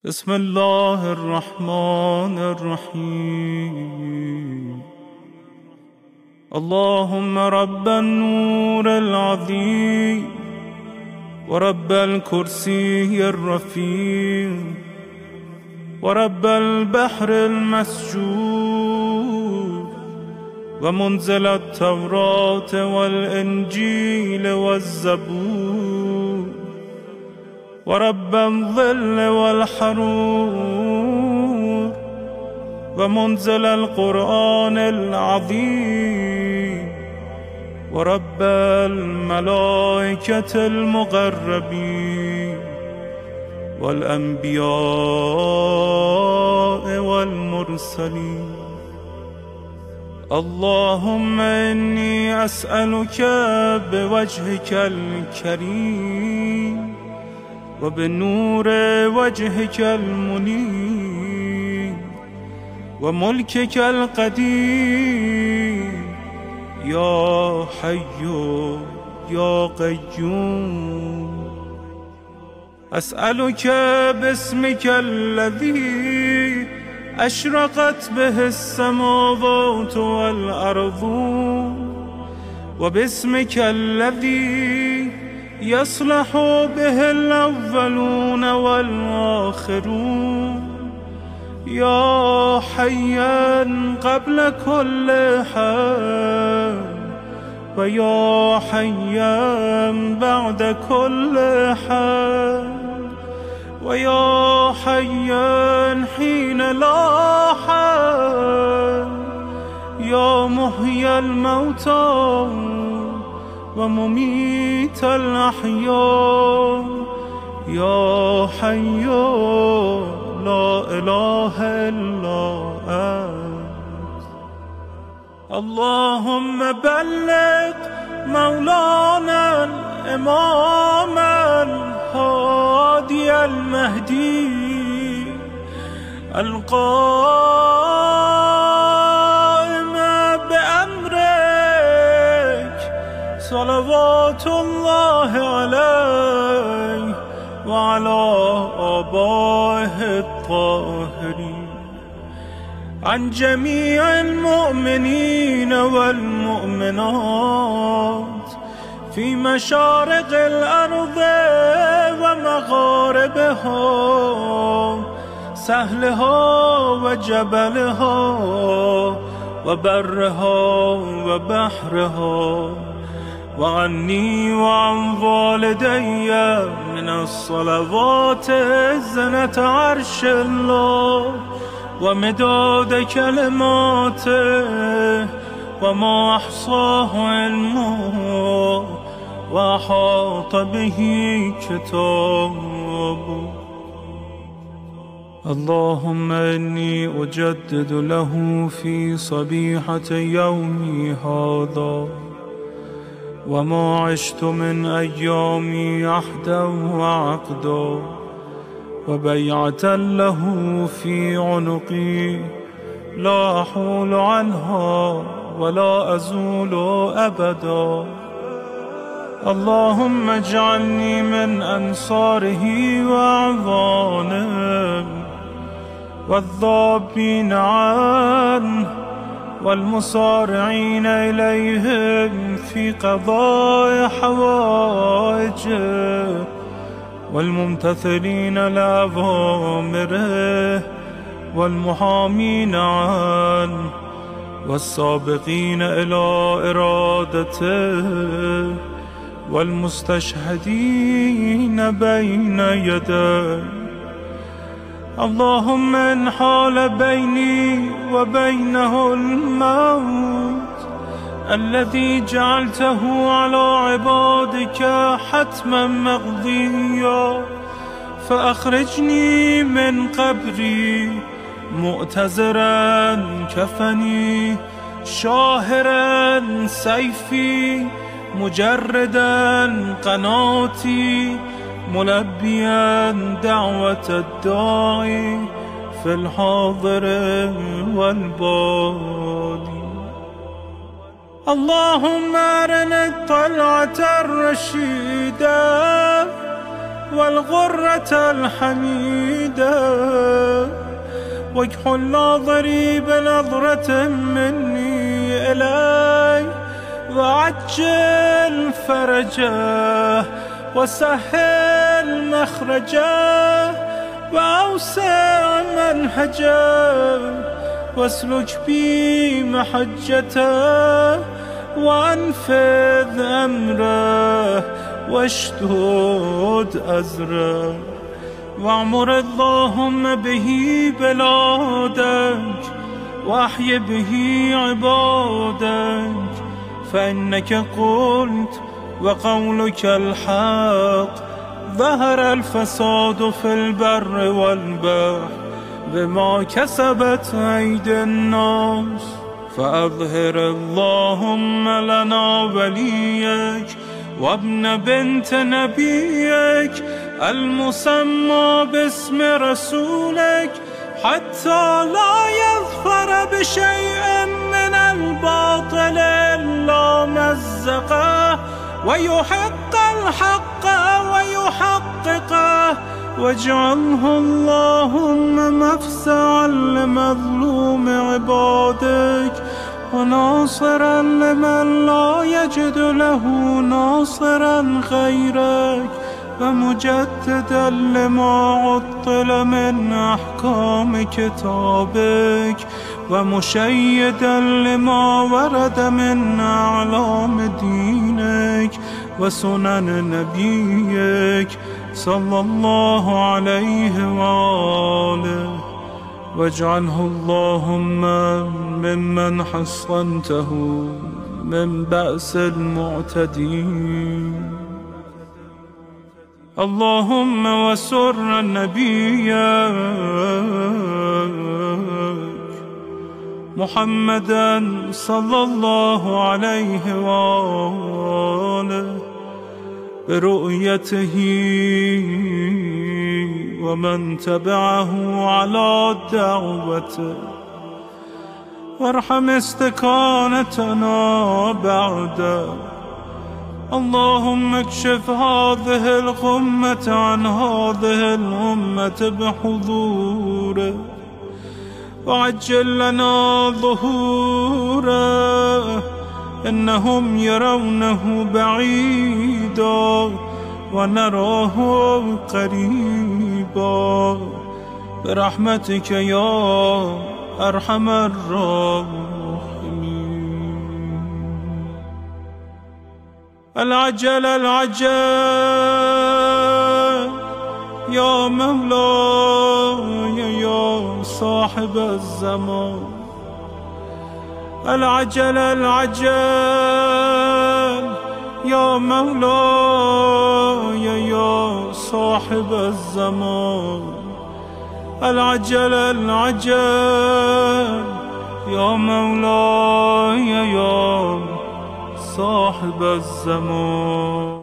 بسم الله الرحمن الرحيم. اللهم رب النور العظيم ورب الكرسي الرفيع ورب البحر المسجور ومنزل التوراة والإنجيل والزبور ورب الظل والحرور ومنزل القرآن العظيم ورب الملائكة المقربين والأنبياء والمرسلين. اللهم إني أسألك بوجهك الكريم وبنور وجهك المنير وملكك القديم يا حي يا قيوم. أسألك باسمك الذي أشرقت به السماوات والأرض وباسمك الذي يصلح به الأولون والآخرون يا حيا قبل كل حي ويا حيا بعد كل حي ويا حيا حين لا حي يا محيي الموتى ومميت الأحياء يا حي لا إله إلا أنت. اللهم بلغ مولانا الإمام الهادي المهدي القائم بأمرك صلوات الله عليه وعلى آبائه الطاهرين عن جميع المؤمنين والمؤمنات في مشارق الأرض ومغاربها سهلها وجبلها وبرها وبحرها وعني وعن والدي من الصلوات زنة عرش الله ومداد كلماته وما أحصاه علمه وأحاط به كتابه. اللهم إني أجدد له في صبيحة يومي هذا وما عشت من أيامي عهدا وعقدا وبيعة له في عنقي لا أحول عنها ولا أزول أبدا. اللهم اجعلني من أنصاره وأعوانه والذابين عنه والمصارعين إليهم في قضاء حوائجه والممتثلين لأوامره والمحامين عنه والسابقين إلى إرادته والمستشهدين بين يديه. اللهم إن حال بيني وبينه الموت الذي جعلته على عبادك حتما مقضيا فأخرجني من قبري مؤتزرا كفني شاهرا سيفي مجردا قناتي ملبيا دعوة الداعي في الحاضر والبادي. اللهم أرنا الطلعة الرشيدة والغرة الحميدة واكحل ناظري بنظرة مني إلي وعجل فرجه وسهل مخرجه وأوسع منهجه واسلك بي محجته وأنفذ أمره واشدد أزره واعمر اللهم به بلادك واحي به عبادك فإنك قلت وقولك الحق ظهر الفساد في البر والبحر بما كسبت أيدي الناس فأظهر اللهم لنا وليك وابن بنت نبيك المسمى باسم رسولك حتى لا يظفر بشيء من الباطل إلا مزقه ويحق الحق ويحققه واجعله اللهم مفزعا لمظلوم عبادك وناصرا لمن لا يجد له ناصرا غيرك ومجددا لما عطل من أحكام كتابك ومشيدا لما ورد من أعلام دينك وسنن نبيك صلى الله عليه وآله واجعله اللهم ممن حصنته من بأس المعتدين اللهم وسر نبيك محمدا صلى الله عليه وآله برؤيته ومن تبعه على دعوته وارحم استكانتنا بعده اللهم اكشف هذه الغمة عن هذه الأمة بحضوره وعجل لنا ظهوره إنهم يرونه بعيدا ونراه قريبا برحمتك يا أرحم الراحمين. العجل العجل يا مولاي يا صاحب الزمان العجل العجل يا مولاي يا صاحب الزمان العجل العجل يا مولاي يا صاحب الزمان.